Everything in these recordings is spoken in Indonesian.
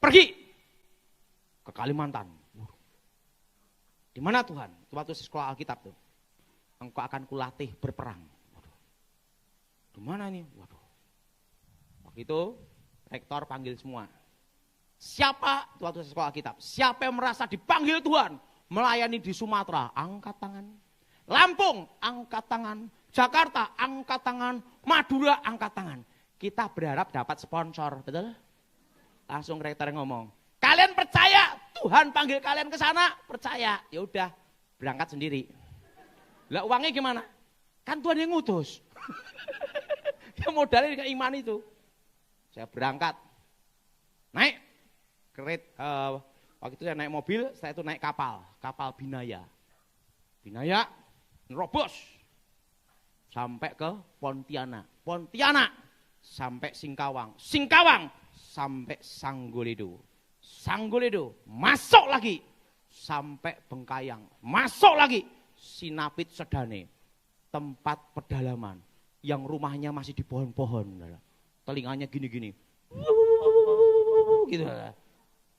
pergi ke Kalimantan. Di mana Tuhan? Waktu sekolah Alkitab tuh. Engkau akan kulatih berperang. Waduh. Di mana ini? Waduh. Waktu itu rektor panggil semua. Siapa waktu sekolah Alkitab? Siapa yang merasa dipanggil Tuhan melayani di Sumatera? Angkat tangan. Lampung, angkat tangan. Jakarta, angkat tangan. Madura, angkat tangan. Kita berharap dapat sponsor, betul? Langsung rektor ngomong, kalian percaya Tuhan panggil kalian ke sana? Percaya. Ya udah, berangkat sendiri. Lah uangnya gimana? Kan Tuhan yang ngutus. Ya modalnya dengan iman itu. Saya berangkat. Naik waktu itu saya naik mobil, saya itu naik kapal Binaya. Binaya nerobos sampai ke Pontianak sampai Singkawang sampai Sanggoledo masuk lagi sampai Bengkayang, masuk lagi Sinapit Sedane, tempat pedalaman yang rumahnya masih di pohon-pohon, telinganya gini-gini, gitu.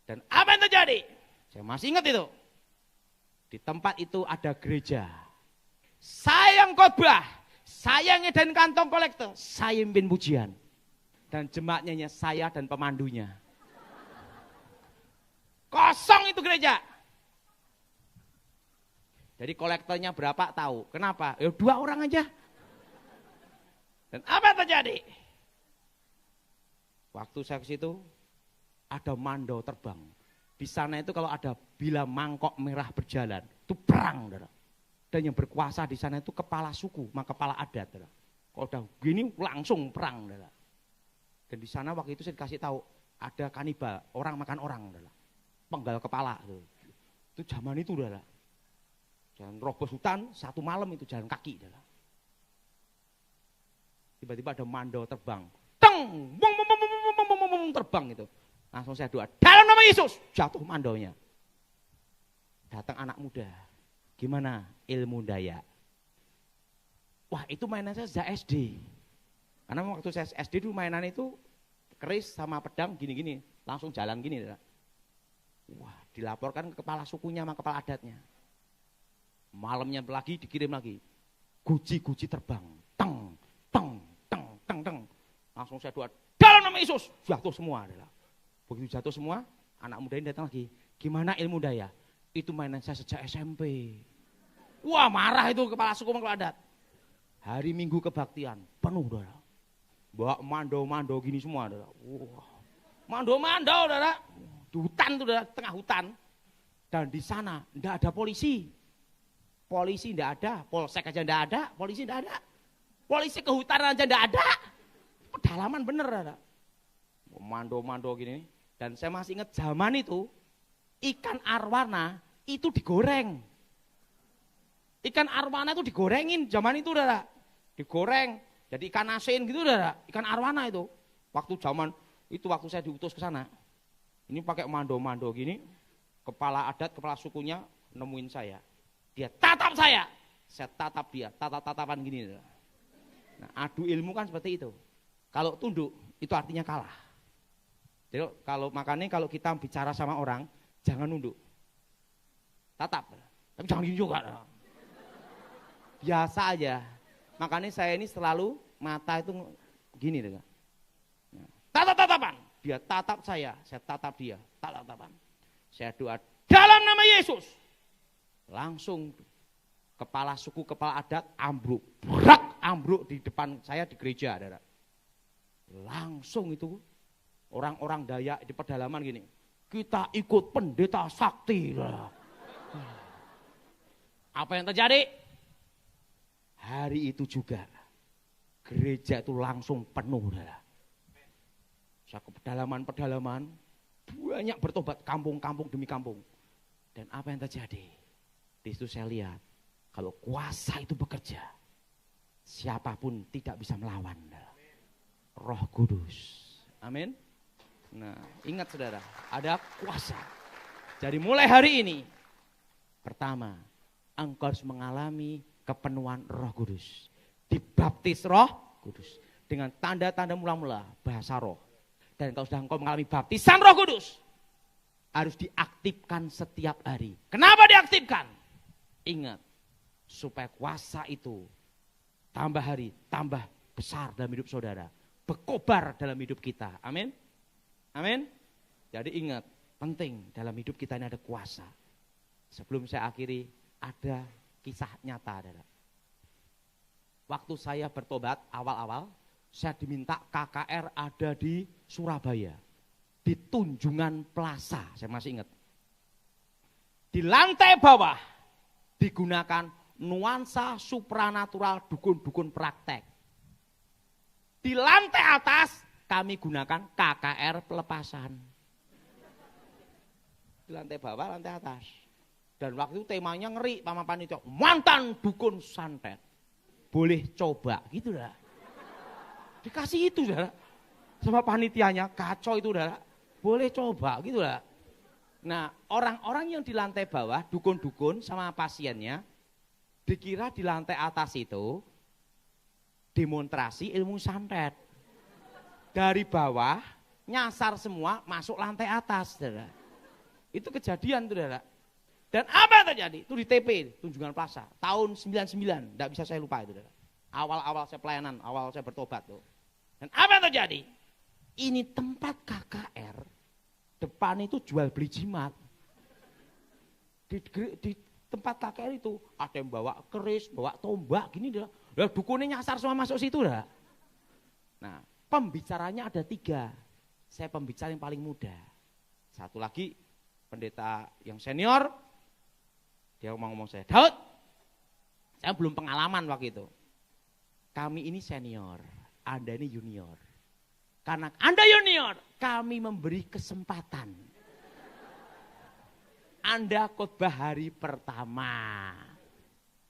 Dan apa yang terjadi? Saya masih ingat itu. Di tempat itu ada gereja. Saya yang khotbah, saya yang ngedain kantong kolektor, saya yang pimpin pujian. Dan jemaatnya saya dan pemandunya. Kosong itu gereja. Jadi kolektornya berapa tahu? Kenapa? Ya 2 orang aja. Dan apa yang terjadi? Waktu saya ke situ ada mandau terbang. Di sana itu kalau ada bila mangkok merah berjalan, itu perang, saudara. Dan yang berkuasa di sana itu kepala suku, kepala adat, saudara. Kalau udah gini langsung perang, saudara. Dan di sana waktu itu saya dikasih tahu ada kanibal, orang makan orang, saudara. Penggal kepala, itu zaman itu, saudara. Dan robos hutan, 1 malam itu jalan kaki, saudara. Tiba-tiba ada mandau terbang, teng, terbang itu. Langsung saya doa, dalam nama Yesus, jatuh mandaunya. Datang anak muda, gimana ilmu daya? Wah itu mainan saya sejak SD. Karena waktu saya SD dulu mainan itu keris sama pedang gini-gini, langsung jalan gini. Wah dilaporkan ke kepala sukunya sama kepala adatnya. Malamnya lagi dikirim lagi, guci-guci terbang, teng, teng, teng, teng, teng. Langsung saya doa, dalam nama Yesus, jatuh semua. Begitu jatuh semua, anak muda ini datang lagi. Gimana ilmu daya? Itu mainan saya sejak SMP. Wah marah itu kepala suku kepala adat. Hari Minggu kebaktian, penuh saudara. Bawa mando-mando gini semua saudara. Wah, mando-mando saudara. Di hutan tuh saudara, tengah hutan. Dan di sana enggak ada polisi. Polisi enggak ada, polsek aja enggak ada, polisi enggak ada. Polisi kehutanan aja enggak ada. Pedalaman bener saudara. Mando-mando gini. Dan saya masih ingat zaman itu ikan arwana itu digoreng. Ikan arwana itu digorengin zaman itu saudara. Digoreng. Jadi ikan asin gitu saudara. Ikan arwana itu. Waktu zaman itu waktu saya diutus ke sana. Ini pakai mando-mando gini. Kepala adat, kepala sukunya nemuin saya. Dia tatap saya. Saya tatap dia. Tatap-tatapan gini saudara. Nah, adu ilmu kan seperti itu. Kalau tunduk itu artinya kalah. Jadi makanya kalau kita bicara sama orang jangan nunduk. Tatap. Tapi jangan gini juga. Biasa aja. Makanya saya ini selalu mata itu gini. Tatap-tatapan. Dia tatap saya tatap dia. Tatap-tatapan. Saya doa dalam nama Yesus. Langsung kepala suku, kepala adat ambruk. Brak ambruk di depan saya di gereja. Langsung itu orang-orang Dayak di pedalaman gini. Kita ikut pendeta sakti. Apa yang terjadi? Hari itu juga gereja itu langsung penuh. Saya ke pedalaman-pedalaman, banyak bertobat, kampung-kampung demi kampung. Dan apa yang terjadi? Di situ saya lihat, kalau kuasa itu bekerja, siapapun tidak bisa melawan. Roh Kudus. Amin. Nah, ingat saudara, ada kuasa. Jadi mulai hari ini, pertama, engkau harus mengalami kepenuhan Roh Kudus. Dibaptis Roh Kudus. Dengan tanda-tanda mula-mula bahasa roh. Dan kalau sudah engkau mengalami baptisan Roh Kudus, harus diaktifkan setiap hari. Kenapa diaktifkan? Ingat, supaya kuasa itu tambah hari, tambah besar dalam hidup saudara. Berkobar dalam hidup kita. Amin. Amin. Jadi ingat, penting dalam hidup kita ini ada kuasa. Sebelum saya akhiri, ada kisah nyata. Saudara. Waktu saya bertobat awal-awal, saya diminta KKR ada di Surabaya. Di Tunjungan Plaza, saya masih ingat. Di lantai bawah digunakan nuansa supranatural dukun-dukun praktek. Di lantai atas kami gunakan KKR pelepasan. Di lantai bawah, lantai atas. Dan waktu itu temanya ngeri, Pak Panitia, mantan dukun santet. Boleh coba, gitu dah. Dikasih itu dah. Sama panitianya, kacau itu dah. Boleh coba, gitu dah. Nah, orang-orang yang di lantai bawah, dukun-dukun sama pasiennya, dikira di lantai atas itu demonstrasi ilmu santet. Dari bawah, nyasar semua, masuk lantai atas. Saudara. Itu kejadian, saudara. Dan apa yang terjadi? Itu di TP, Tunjungan Plaza, tahun 99, tidak bisa saya lupa itu. Saudara. Awal-awal saya pelayanan, awal saya bertobat. Tuh. Dan apa yang terjadi? Ini tempat KKR, depan itu jual beli jimat. Di tempat KKR itu ada yang bawa keris, bawa tombak, gini dah. Lah dukunnya nyasar semua masuk situ dah. Nah, pembicaranya ada 3. Saya pembicara yang paling muda. Satu lagi pendeta yang senior. Dia ngomong saya, Daud, saya belum pengalaman waktu itu. Kami ini senior, Anda ini junior. Karena Anda junior, kami memberi kesempatan. Anda khotbah hari pertama.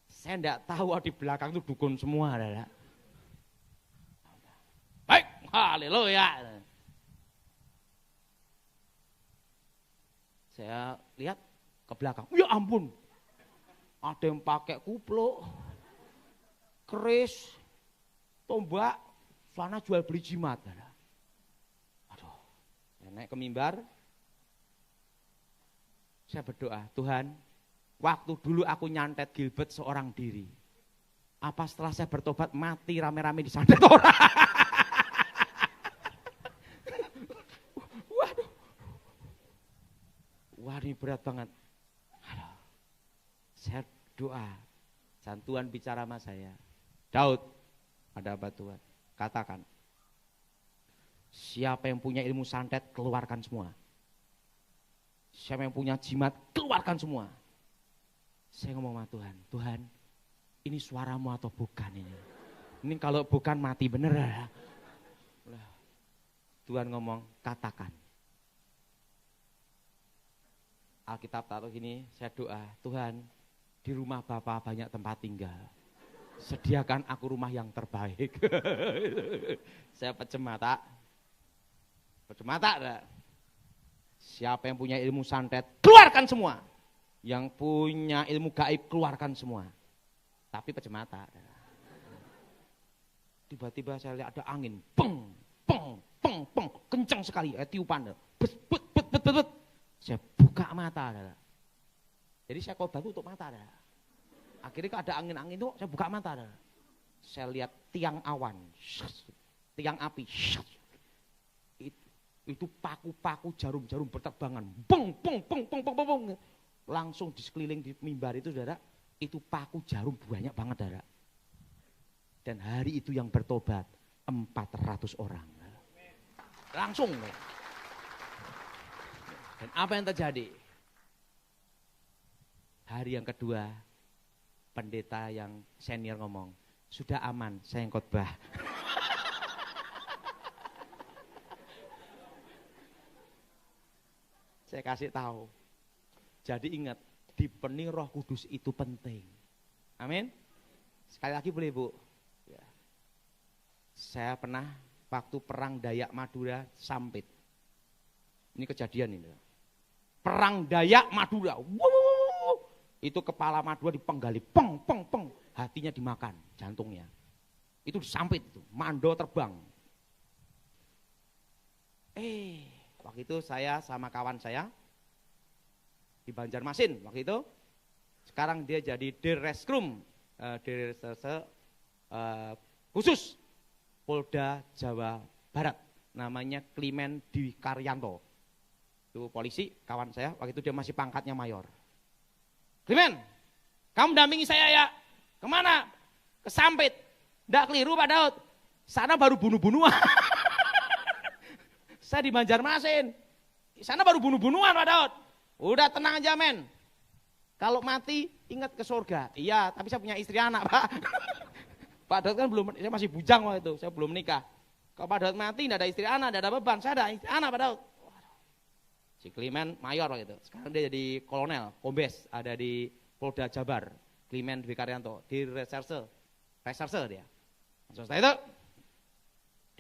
Saya enggak tahu di belakang itu dukun semua. Adalah. Baik, haleluya. Saya lihat ke belakang, ya ampun. Ada yang pakai kupluk, keris, tombak, sana jual beli jimat. Aduh, saya naik ke mimbar, saya berdoa, Tuhan, waktu dulu aku nyantet Gilbert seorang diri. Apa setelah saya bertobat mati rame-rame disantet orang? Waduh. Wah ini berat banget. Saya doa, dan Tuhan bicara sama saya. Daud, ada apa Tuhan? Katakan, siapa yang punya ilmu santet, keluarkan semua. Siapa yang punya jimat, keluarkan semua. Saya ngomong sama Tuhan, Tuhan, ini suaramu atau bukan ini? Ini kalau bukan mati bener ya. Tuhan ngomong, katakan. Alkitab taruh gini, saya doa, Tuhan, di rumah Bapak banyak tempat tinggal. Sediakan aku rumah yang terbaik. Saya pecemata. Pecemata. Siapa yang punya ilmu santet, keluarkan semua. Yang punya ilmu gaib, keluarkan semua. Tapi pecemata. Tiba-tiba saya lihat ada angin. Peng, peng, peng, peng. Kencang sekali. Tiupan. Bet, bet, bet, bet, bet. Saya buka mata. Jadi saya khotbah tutup mata. Akhirnya kalau ada angin-angin itu saya buka mata. Saya lihat tiang awan, tiang api. Itu paku-paku jarum-jarum berterbangan. Beng, beng, beng, beng, beng, beng. Langsung di sekeliling di mimbar itu, saudara, itu paku jarum banyak banget, saudara. Dan hari itu yang bertobat 400 orang. Langsung. Dan apa yang terjadi? Hari yang kedua, pendeta yang senior ngomong, sudah aman, saya yang khotbah. Saya kasih tahu. Jadi ingat, dipenuhi Roh Kudus itu penting. Amin. Sekali lagi boleh Bu? Ya. Saya pernah waktu perang Dayak Madura Sampit. Ini kejadian ini. Perang Dayak Madura. Itu kepala Madura dipenggali, peng, peng, peng. Hatinya dimakan, jantungnya. Itu disampit, itu. Mando terbang. Waktu itu saya sama kawan saya di Banjarmasin waktu itu. Sekarang dia jadi Dirreskrim, Dirreserse khusus Polda Jawa Barat. Namanya Klimen Dwi Karyanto. Itu polisi, kawan saya, waktu itu dia masih pangkatnya mayor. Klimen, kamu dampingi saya ya. Kemana? Ke Sampit. Nggak keliru Pak Daud. Sana baru bunuh-bunuhan. Saya di Banjarmasin. Sana baru bunuh-bunuhan Pak Daud. Udah tenang aja men. Kalau mati ingat ke surga. Iya, tapi saya punya istri anak Pak. Pak Daud kan belum, saya masih bujang waktu itu. Saya belum menikah. Kalau Pak Daud mati tidak ada istri anak, tidak ada beban. Saya ada istri anak Pak Daud. Si Klimen mayor waktu itu. Sekarang dia jadi kolonel, kombes, ada di Polda Jabar. Klimen Dwi Karyanto, di reserse dia. Setelah itu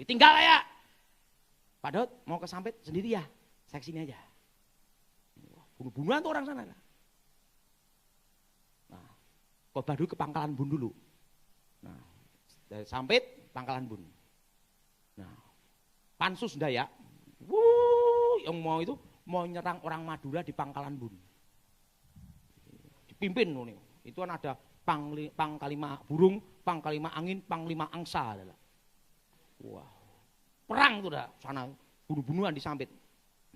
ditinggal ya. Pak Daud mau ke Sampit sendiri ya, saya kesini aja. Bunuh-bunuhan tuh orang sana. Nah, khotbah dulu ke Pangkalan Bun dulu. Nah, dari Sampit, Pangkalan Bun. Nah, Pansus Dayak, yang mau nyerang orang Madura di Pangkalan Bun. Dipimpin nih. Itu kan ada Pangkalima Burung, Pangkalima Angin, Panglima Angsa adalah. Wah. Perang tuh dah sana, bunuh-bunuhan di Sampit.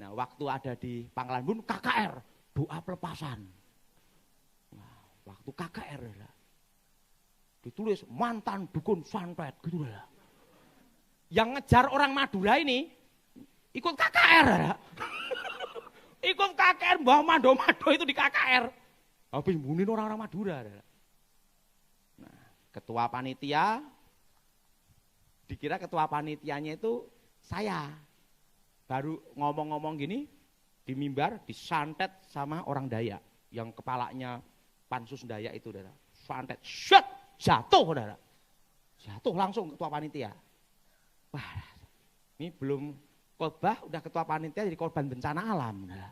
Nah, waktu ada di Pangkalan Bun KKR, doa pelepasan. Nah, waktu KKR adalah ditulis mantan dukun santet gitu dah. Yang ngejar orang Madura ini ikut KKR adalah. Ikut KKR, Mbah Mando-Mando itu di KKR. Habis bunuhin orang-orang Madura adalah. Nah, ketua panitia, dikira ketua panitianya itu saya. Baru ngomong-ngomong gini, di mimbar disantet sama orang Dayak. Yang kepalanya Pansus Dayak itu, saudara. Santet, shut, jatuh, saudara. Jatuh langsung ketua panitia. Wah, ini belum khotbah, udah ketua panitia jadi korban bencana alam. Saudara.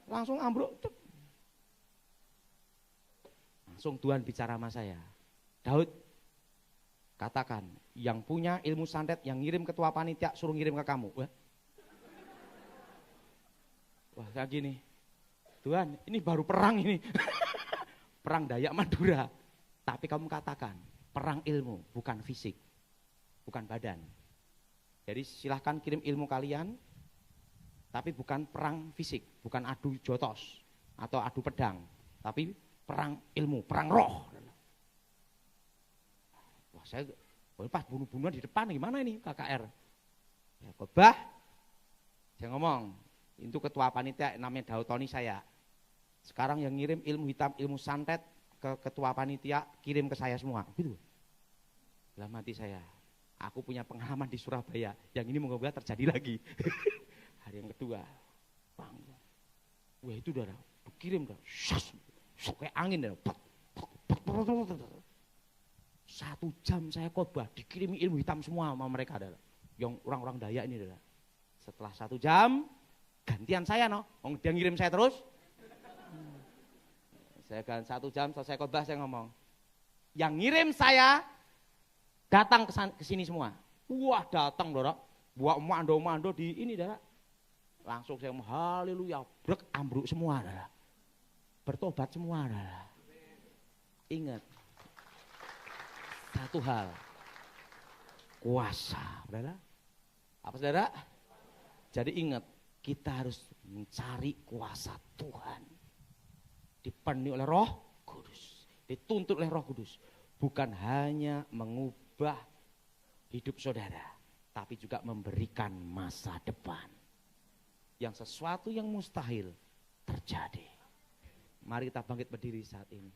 Langsung ambruk. Langsung Tuhan bicara sama saya. Daud, katakan, yang punya ilmu santet, yang ngirim ketua panitia, suruh ngirim ke kamu. Wah, kayak gini. Tuhan, ini baru perang ini. Perang Dayak Madura. Tapi kamu katakan, perang ilmu, bukan fisik. Bukan badan. Jadi silahkan kirim ilmu kalian, tapi bukan perang fisik. Bukan adu jotos, atau adu pedang. Tapi perang ilmu, perang roh. Wah, saya pas bunuh-bunuhan di depan gimana ini KKR. Ya, khotbah, saya ngomong, itu ketua panitia namanya Daud Tony saya. Sekarang yang ngirim ilmu hitam, ilmu santet ke ketua panitia, kirim ke saya semua. Gitu. Dalam hati saya, aku punya pengalaman di Surabaya, yang ini moga-moga terjadi lagi. Hari yang kedua, bang, wah itu udah kirim dah, kayak angin dah. 1 jam saya khotbah, dikirimi ilmu hitam semua sama mereka adalah. Yang orang-orang Dayak ini adalah. Setelah 1 jam, gantian saya dia ngirim saya terus. Saya kan 1 jam selesai khotbah saya ngomong. Yang ngirim saya datang ke sini semua. Wah, datang Dora. Buat mando-mando di ini Dora. Langsung saya ngomong haleluya, brek ambruk semua Dora. Bertobat semua Dora. Ingat satu hal, kuasa, saudara. Apa saudara? Jadi ingat, kita harus mencari kuasa Tuhan. Dipenuhi oleh Roh Kudus, dituntut oleh Roh Kudus. Bukan hanya mengubah hidup saudara, tapi juga memberikan masa depan. Yang sesuatu yang mustahil terjadi. Mari kita bangkit berdiri saat ini.